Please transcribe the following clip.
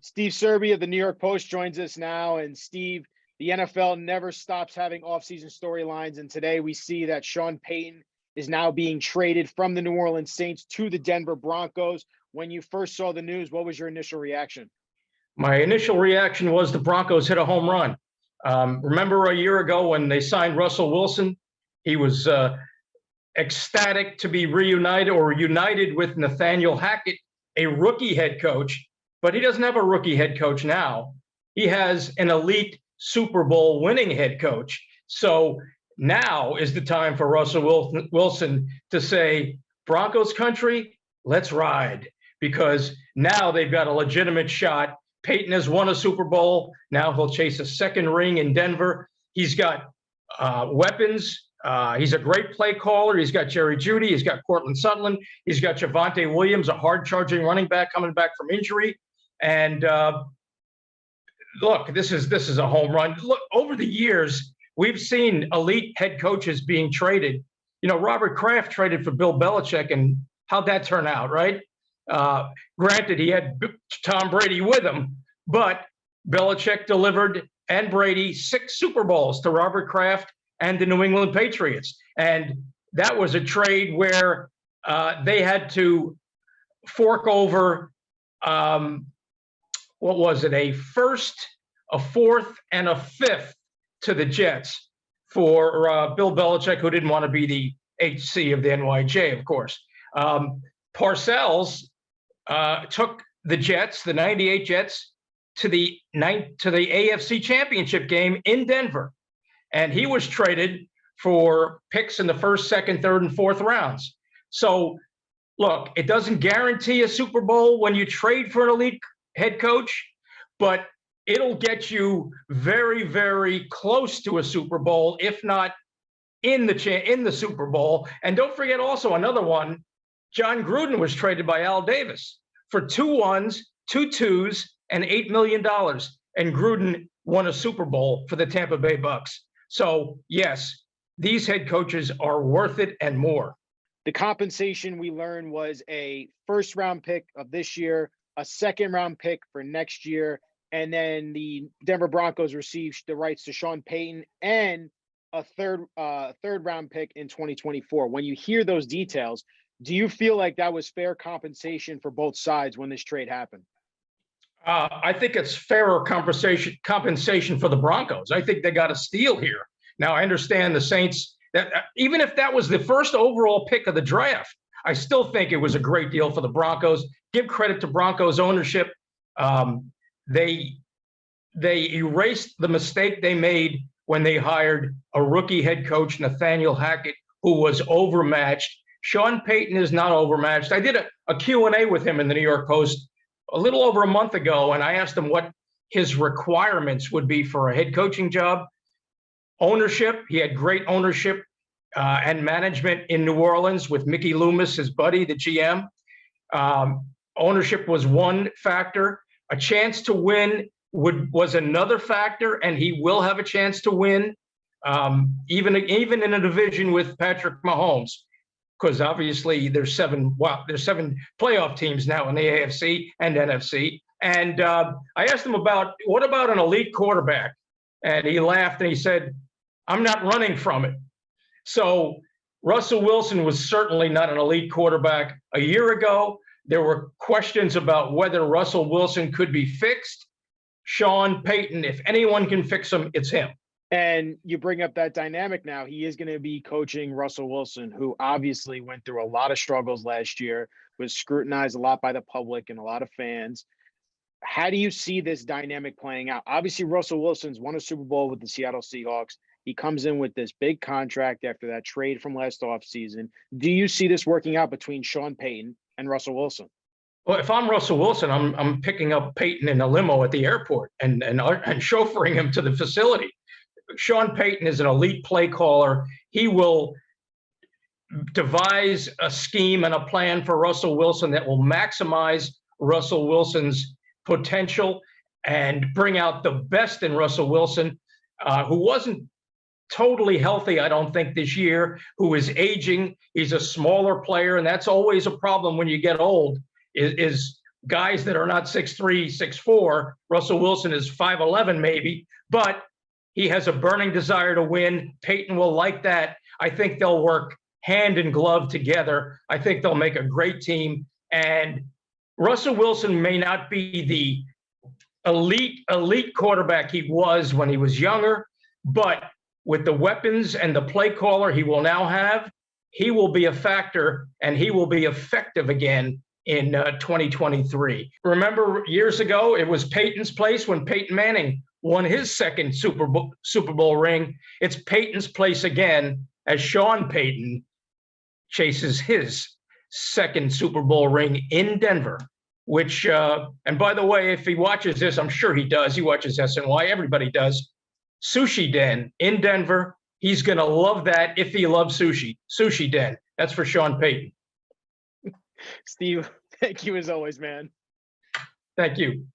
Steve Serby of the New York Post joins us now. And Steve, the NFL never stops having offseason storylines. And today we see that Sean Payton is now being traded from the New Orleans Saints to the Denver Broncos. When you first saw the news, what was your initial reaction? My initial reaction was the Broncos hit a home run. Remember a year ago when they signed Russell Wilson? He was ecstatic to be reunited or united with Nathaniel Hackett, a rookie head coach. But he doesn't have a rookie head coach now. He has an elite Super Bowl winning head coach. So now is the time for Russell Wilson to say, Broncos country, let's ride. Because now they've got a legitimate shot. Peyton has won a Super Bowl. Now he'll chase a second ring in Denver. He's got weapons. He's a great play caller. He's got Jerry Jeudy. He's got Cortland Sutherland. He's got Javonte Williams, a hard-charging running back coming back from injury. And look, this is a home run. Look, over the years, we've seen elite head coaches being traded. You know, Robert Kraft traded for Bill Belichick, and how'd that turn out, right? Granted, he had Tom Brady with him, but Belichick delivered and Brady 6 Super Bowls to Robert Kraft and the New England Patriots. And that was a trade where they had to fork over what was it, a first, a fourth, and a fifth to the Jets for Bill Belichick, who didn't want to be the HC of the NYJ, of course. Parcells took the Jets, the 98 Jets, to the AFC Championship game in Denver. And he was traded for picks in the first, second, third, and fourth rounds. So, look, it doesn't guarantee a Super Bowl when you trade for an elite head coach, but it'll get you very, very close to a Super Bowl, if not in the Super Bowl. And don't forget also another one, John Gruden was traded by Al Davis for 2 1s, 2 2s, and $8 million. And Gruden won a Super Bowl for the Tampa Bay Bucks. So, yes, these head coaches are worth it and more. The compensation we learned was a first-round pick of this year, a second-round pick for next year, and then the Denver Broncos received the rights to Sean Payton and a third-round pick in 2024. When you hear those details, do you feel like that was fair compensation for both sides when this trade happened? I think it's fairer compensation for the Broncos. I think they got a steal here. Now, I understand the Saints, that even if that was the first overall pick of the draft, I still think it was a great deal for the Broncos. Give credit to Broncos ownership. They erased the mistake they made when they hired a rookie head coach, Nathaniel Hackett, who was overmatched. Sean Payton is not overmatched. I did a Q&A with him in the New York Post a little over a month ago, and I asked him what his requirements would be for a head coaching job. Ownership, he had great ownership and management in New Orleans with Mickey Loomis, his buddy, the GM. Ownership was one factor. A chance to win was another factor, and he will have a chance to win, even in a division with Patrick Mahomes, because obviously there's 7 playoff teams now in the AFC and NFC. And I asked him what about an elite quarterback? And he laughed and he said, I'm not running from it. So Russell Wilson was certainly not an elite quarterback a year ago. There were questions about whether Russell Wilson could be fixed. Sean Payton, if anyone can fix him, it's him. And you bring up that dynamic now. He is going to be coaching Russell Wilson, who obviously went through a lot of struggles last year, was scrutinized a lot by the public and a lot of fans. How do you see this dynamic playing out? Obviously, Russell Wilson's won a Super Bowl with the Seattle Seahawks. He comes in with this big contract after that trade from last offseason. Do you see this working out between Sean Payton and Russell Wilson? Well, if I'm Russell Wilson, I'm picking up Payton in a limo at the airport and chauffeuring him to the facility. Sean Payton is an elite play caller. He will devise a scheme and a plan for Russell Wilson that will maximize Russell Wilson's potential and bring out the best in Russell Wilson, who wasn't totally healthy, I don't think, this year, who is aging. He's a smaller player, and that's always a problem when you get old, is guys that are not 6'3", 6'4". Russell Wilson is 5'11", maybe, but he has a burning desire to win. Payton will like that. I think they'll work hand in glove together. I think they'll make a great team. And Russell Wilson may not be the elite quarterback he was when he was younger, but with the weapons and the play caller he will now have, he will be a factor and he will be effective again in 2023. Remember years ago, it was Peyton's place when Peyton Manning won his second Super Bowl ring. It's Peyton's place again as Sean Payton chases his second Super Bowl ring in Denver, which, and by the way, if he watches this, I'm sure he does. He watches SNY, everybody does. Sushi Den in Denver. He's going to love that if he loves sushi. Sushi Den. That's for Sean Payton. Steve, thank you as always, man. Thank you.